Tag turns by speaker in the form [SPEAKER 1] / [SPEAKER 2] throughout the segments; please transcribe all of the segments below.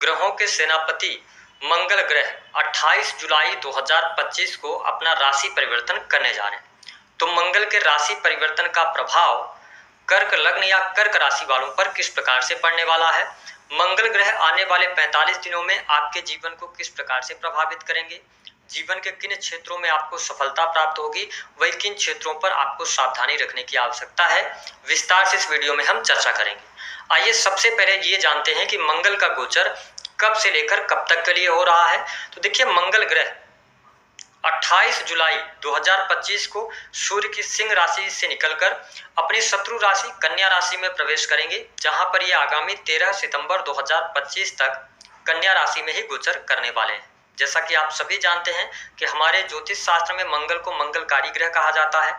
[SPEAKER 1] ग्रहों के सेनापति मंगल ग्रह 28 जुलाई 2025 को अपना राशि परिवर्तन करने जा रहे हैं। तो मंगल के राशि परिवर्तन का प्रभाव कर्क लग्न या कर्क राशि वालों पर किस प्रकार से पड़ने वाला है, मंगल ग्रह आने वाले 45 दिनों में आपके जीवन को किस प्रकार से प्रभावित करेंगे, जीवन के किन क्षेत्रों में आपको सफलता प्राप्त होगी, वही किन क्षेत्रों पर आपको सावधानी रखने की आवश्यकता है, विस्तार से इस वीडियो में हम चर्चा करेंगे। आइए सबसे पहले ये जानते हैं कि मंगल का गोचर कब से लेकर कब तक के लिए हो रहा है। तो देखिए, मंगल ग्रह 28 जुलाई 2025 को सूर्य की सिंह राशि से निकलकर अपनी शत्रु राशि कन्या राशि में प्रवेश करेंगे, जहां पर ये आगामी 13 सितंबर 2025 तक कन्या राशि में ही गोचर करने वाले हैं। जैसा कि आप सभी जानते हैं कि हमारे ज्योतिष शास्त्र में मंगल को मंगलकारी ग्रह कहा जाता है।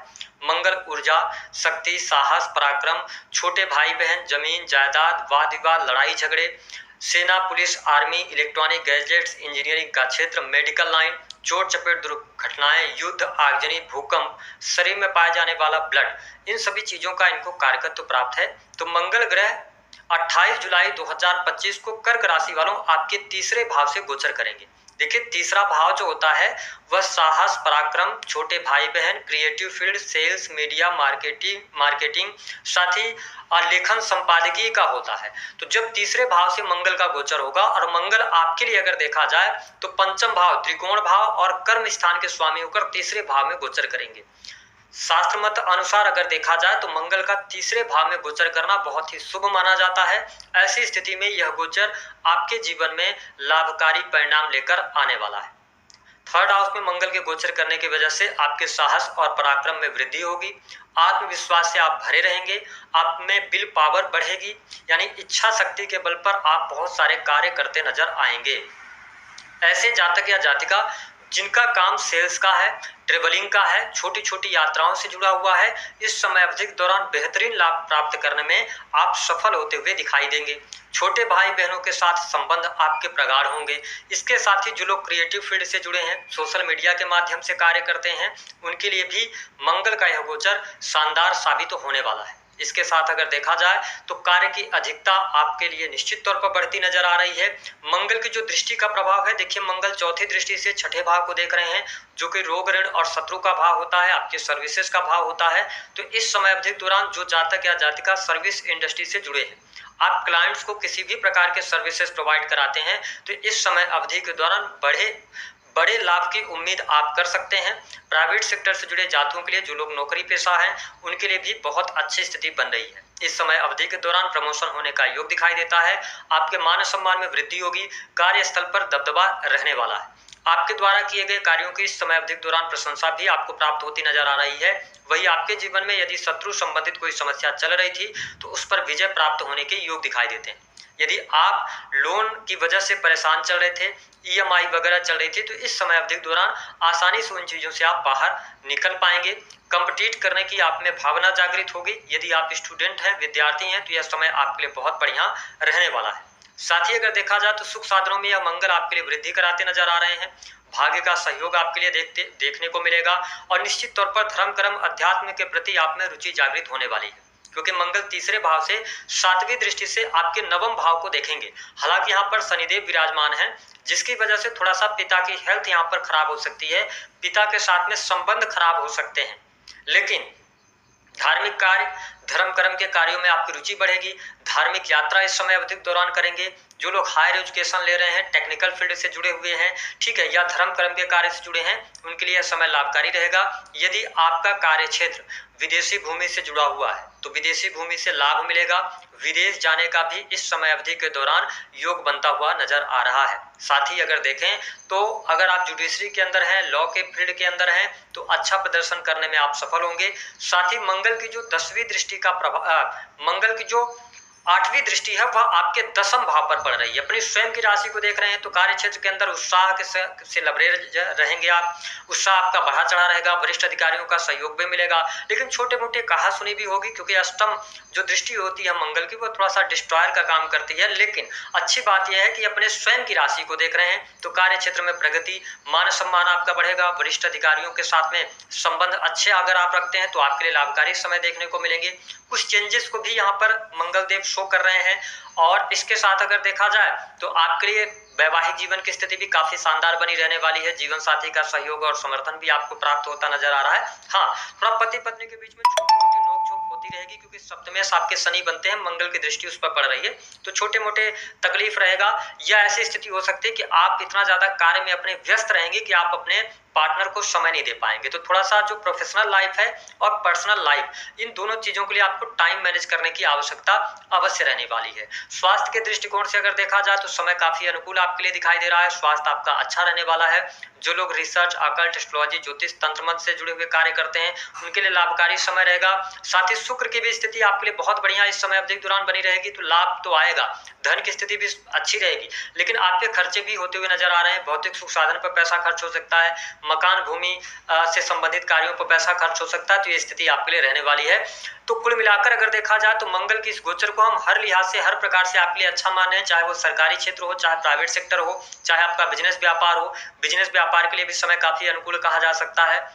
[SPEAKER 1] मंगल ऊर्जा, शक्ति, साहस, पराक्रम, छोटे भाई बहन, जमीन जायदाद, वाद विवाद, लड़ाई झगड़े, सेना, police, army, electronic gadgets, engineering का क्षेत्र, मेडिकल लाइन, चोट चपेट दुर्घटनाएं, युद्ध, आगजनी, भूकंप, शरीर में पाया जाने वाला ब्लड, इन सभी चीजों का इनको कारकत्व प्राप्त है। तो मंगल ग्रह 28 जुलाई 2025 को कर्क राशि वालों आपके तीसरे भाव से गोचर करेंगे। देखिए, तीसरा भाव जो होता है वह साहस, पराक्रम, छोटे भाई बहन, creative field, sales, media, marketing, साथ ही लेखन, संपादकीय का होता है। तो जब तीसरे भाव से मंगल का गोचर होगा, और मंगल आपके लिए अगर देखा जाए तो पंचम भाव, त्रिकोण भाव और कर्म स्थान के स्वामी होकर तीसरे भाव में गोचर करेंगे। शास्त्र मत अनुसार अगर देखा जाए तो मंगल का तीसरे भाव में गोचर करना बहुत ही शुभ माना जाता है। ऐसी स्थिति में यह गोचर आपके जीवन में लाभकारी परिणाम लेकर आने वाला है। थर्ड हाउस में मंगल के गोचर करने की वजह से आपके साहस और पराक्रम में वृद्धि होगी, आत्मविश्वास से आप भरे रहेंगे, आप में विल पावर बढ़ेगी, यानी इच्छा शक्ति के बल पर आप बहुत सारे कार्य करते नजर आएंगे। ऐसे जातक या जातिका जिनका काम सेल्स का है, ट्रेवलिंग का है, छोटी छोटी यात्राओं से जुड़ा हुआ है, इस समय अवधि के दौरान बेहतरीन लाभ प्राप्त करने में आप सफल होते हुए दिखाई देंगे। छोटे भाई बहनों के साथ संबंध आपके प्रगाढ़ होंगे। इसके साथ ही जो लोग क्रिएटिव फील्ड से जुड़े हैं, सोशल मीडिया के माध्यम से कार्य करते हैं, उनके लिए भी मंगल का यह गोचर शानदार साबित होने वाला है। इसके साथ अगर देखा जाए तो कार्य की अधिकता आपके लिए निश्चित तौर पर बढ़ती नजर आ रही है। मंगल की जो दृष्टि का प्रभाव है, देखिए मंगल चौथी दृष्टि से छठे भाव को देख रहे हैं, जो कि रोग, ऋण और शत्रु का भाव होता है, आपके सर्विसेज का भाव होता है। तो इस समय अवधि के दौरान जो जातक या जातिका सर्विस इंडस्ट्री से जुड़े हैं, आप क्लाइंट्स को किसी भी प्रकार के सर्विसेज प्रोवाइड कराते हैं, तो इस समय अवधि के दौरान बड़े लाभ की उम्मीद आप कर सकते हैं। प्राइवेट सेक्टर से जुड़े जातकों के लिए, जो लोग नौकरी पेशा हैं, उनके लिए भी बहुत अच्छी स्थिति बन रही है। इस समय अवधि के दौरान प्रमोशन होने का योग दिखाई देता है, आपके मान सम्मान में वृद्धि होगी, कार्यस्थल पर दबदबा रहने वाला है। आपके द्वारा किए गए कार्यों की इस समय अवधि के दौरान प्रशंसा भी आपको प्राप्त होती नजर आ रही है। वही आपके जीवन में यदि शत्रु संबंधित कोई समस्या चल रही थी तो उस पर विजय प्राप्त होने के योग दिखाई देते हैं। यदि आप लोन की वजह से परेशान चल रहे थे, ईएमआई वगैरह चल रही थी, तो इस समय अवधि के दौरान आसानी से उन चीजों से आप बाहर निकल पाएंगे। कंपीट करने की आप में भावना जागृत होगी। यदि आप स्टूडेंट हैं, विद्यार्थी हैं, तो यह समय आपके लिए बहुत बढ़िया रहने वाला है। साथ ही अगर देखा जाए तो सुख साधनों में यह मंगल आपके लिए वृद्धि कराते नजर आ रहे हैं। भाग्य का सहयोग आपके लिए देखने को मिलेगा, और निश्चित तौर पर धर्म कर्म अध्यात्म के प्रति आप में रुचि जागृत होने वाली है, क्योंकि मंगल तीसरे भाव से सातवीं दृष्टि से आपके नवम भाव को देखेंगे। हालांकि यहाँ पर शनिदेव विराजमान है, जिसकी वजह से थोड़ा सा पिता की हेल्थ यहाँ पर खराब हो सकती है, पिता के साथ में संबंध खराब हो सकते हैं। लेकिन धार्मिक कार्य, धर्म कर्म के कार्यों में आपकी रुचि बढ़ेगी। धार्मिक यात्रा इस समय अवधि के दौरान करेंगे। जो लोग हायर एजुकेशन ले रहे हैं, टेक्निकल फील्ड से जुड़े हुए हैं, ठीक है, या धर्म कर्म के कार्य से जुड़े हैं, उनके लिए यह समय लाभकारी रहेगा। यदि आपका कार्य क्षेत्र विदेशी भूमि से जुड़ा हुआ है तो विदेशी भूमि से लाभ मिलेगा। विदेश जाने का भी इस समय अवधि के दौरान योग बनता हुआ नजर आ रहा है। साथ ही अगर देखें तो अगर आप जुडिशरी के अंदर हैं, लॉ के फील्ड के अंदर हैं, तो अच्छा प्रदर्शन करने में आप सफल होंगे। साथ ही मंगल की जो 10वीं दृष्टि का प्रभाव, मंगल की जो 8वीं दृष्टि है, वह आपके 10म भाव पर पड़ रही है। अपनी स्वयं की राशि को देख रहे हैं, तो कार्य क्षेत्र के अंदर उत्साह से लबरे रहेंगे आप। उत्साह आपका बढ़ा चढ़ा रहेगा, वरिष्ठ अधिकारियों का सहयोग भी मिलेगा। लेकिन छोटे मोटे कहा सुनी भी होगी, क्योंकि अष्टम जो दृष्टि होती है मंगल की, वो थोड़ा सा डिस्ट्रॉयर का काम करती है। लेकिन अच्छी बात यह है कि अपने स्वयं की राशि को देख रहे हैं, तो कार्य क्षेत्र में प्रगति, मान सम्मान आपका बढ़ेगा। वरिष्ठ अधिकारियों के साथ में संबंध अच्छे अगर आप रखते हैं तो आपके लिए लाभकारी समय देखने को मिलेंगे। कुछ चेंजेस को भी यहाँ पर मंगल देव शो कर रहे हैं। और इसके साथ अगर देखा जाए तो आपके लिए वैवाहिक जीवन की स्थिति भी काफी शानदार बनी रहने वाली है। जीवन साथी का सहयोग और समर्थन भी आपको प्राप्त होता नजर आ रहा है। हाँ, थोड़ा पति पत्नी के बीच में छोटी मोटी नोकझोंक होती रहेगी, क्योंकि सप्तमेश आपके शनि बनते हैं, मंगल की दृष्टि उस पर पड़ रही है, तो छोटे मोटे तकलीफ रहेगा। या ऐसी स्थिति हो सकती है कि आप इतना ज्यादा कार्य में अपने व्यस्त रहेंगे कि आप अपने पार्टनर को समय नहीं दे पाएंगे। तो थोड़ा सा जो प्रोफेशनल लाइफ है और पर्सनल लाइफ, इन दोनों चीजों के लिए आपको टाइम मैनेज करने की आवश्यकता अवश्य रहने वाली है। स्वास्थ्य के दृष्टिकोण से अगर देखा जाए तो समय काफी अनुकूल आपके लिए दिखाई दे रहा है। स्वास्थ्य आपका अच्छा रहने वाला है। जो लोग रिसर्च, अकल्ट, एस्ट्रोलॉजी, ज्योतिष, तंत्र मंत्र से जुड़े हुए कार्य करते हैं, उनके लिए लाभकारी समय रहेगा। साथ ही शुक्र की भी स्थिति आपके लिए बहुत बढ़िया इस समय अवधि के दौरान बनी रहेगी, तो लाभ तो आएगा, धन की स्थिति भी अच्छी रहेगी, लेकिन आपके खर्चे भी होते हुए नजर आ रहे हैं। भौतिक सुख साधन पर पैसा खर्च हो सकता है, मकान भूमि से संबंधित कार्यों पर पैसा खर्च हो सकता है, तो ये स्थिति आपके लिए रहने वाली है। तो कुल मिलाकर अगर देखा जाए तो मंगल की इस गोचर को हम हर लिहाज से, हर प्रकार से आपके लिए अच्छा माने हैं, चाहे वो सरकारी क्षेत्र हो, चाहे प्राइवेट सेक्टर हो, चाहे आपका बिजनेस व्यापार हो। बिजनेस व्यापार के लिए भी समय काफी अनुकूल कहा जा सकता है।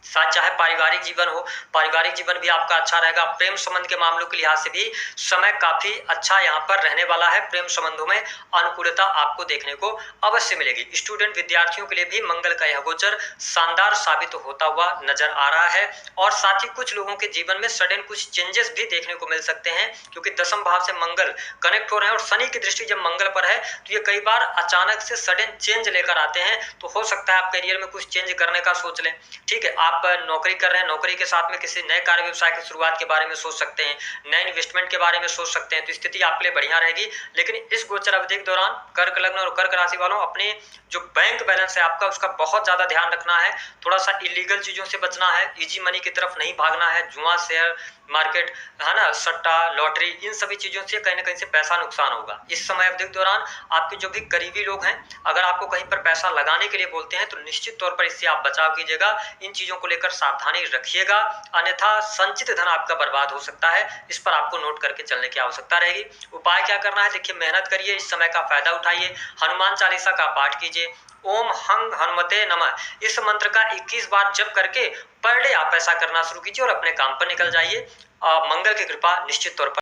[SPEAKER 1] साथ चाहे पारिवारिक जीवन हो, पारिवारिक जीवन भी आपका अच्छा रहेगा। प्रेम संबंध के मामलों के लिहाज से भी समय काफी अच्छा यहाँ पर रहने वाला है। प्रेम संबंधों में अनुकूलता आपको देखने को अवश्य मिलेगी। स्टूडेंट विद्यार्थियों के लिए भी मंगल का यह गोचर शानदार साबित होता हुआ नजर आ रहा है। और साथ ही कुछ लोगों के जीवन में सडन कुछ चेंजेस भी देखने को मिल सकते हैं, क्योंकि दसम भाव से मंगल कनेक्ट हो रहे हैं और शनि की दृष्टि जब मंगल पर है तो ये कई बार अचानक से सडन चेंज लेकर आते हैं। तो हो सकता है आप करियर में कुछ चेंज करने का सोच लें। ठीक है, आप नौकरी कर रहे हैं, नौकरी के साथ में किसी नए कार्य व्यवसाय की शुरुआत के बारे में सोच सकते हैं, नए इन्वेस्टमेंट के बारे में सोच सकते हैं, तो स्थिति आपके लिए बढ़िया रहेगी। लेकिन इस गोचर अवधि के दौरान कर्क लग्न और कर्क राशि वालों, अपने जो बैंक बैलेंस है आपका, उसका बहुत ज्यादा ध्यान रखना है। थोड़ा सा इलीगल चीजों से बचना है, इजी मनी की तरफ नहीं भागना है। जुआ, शेयर मार्केट है ना, सट्टा, लॉटरी, इन सभी चीजों से कहीं ना कहीं से पैसा नुकसान होगा। इस समय अवधि के दौरान आपके जो भी करीबी लोग हैं, अगर आपको कहीं पर पैसा लगाने के लिए बोलते हैं तो निश्चित तौर पर इससे आप बचाव कीजिएगा। इन चीजों को लेकर सावधानी रखिएगा, अन्यथा संचित धन आपका बर्बाद हो सकता है। इस पर आपको नोट करके चलने की आवश्यकता रहेगी। उपाय क्या करना है, देखिए, मेहनत करिए, इस समय का फायदा उठाइए, हनुमान चालीसा का पाठ कीजिए, ओम हंग हनुमते नमः, इस मंत्र का 21 बार जप करके पर डे आप ऐसा करना शुरू कीजिए और अपने काम पर निकल जाइए। मंगल की कृपा निश्चित तौर पर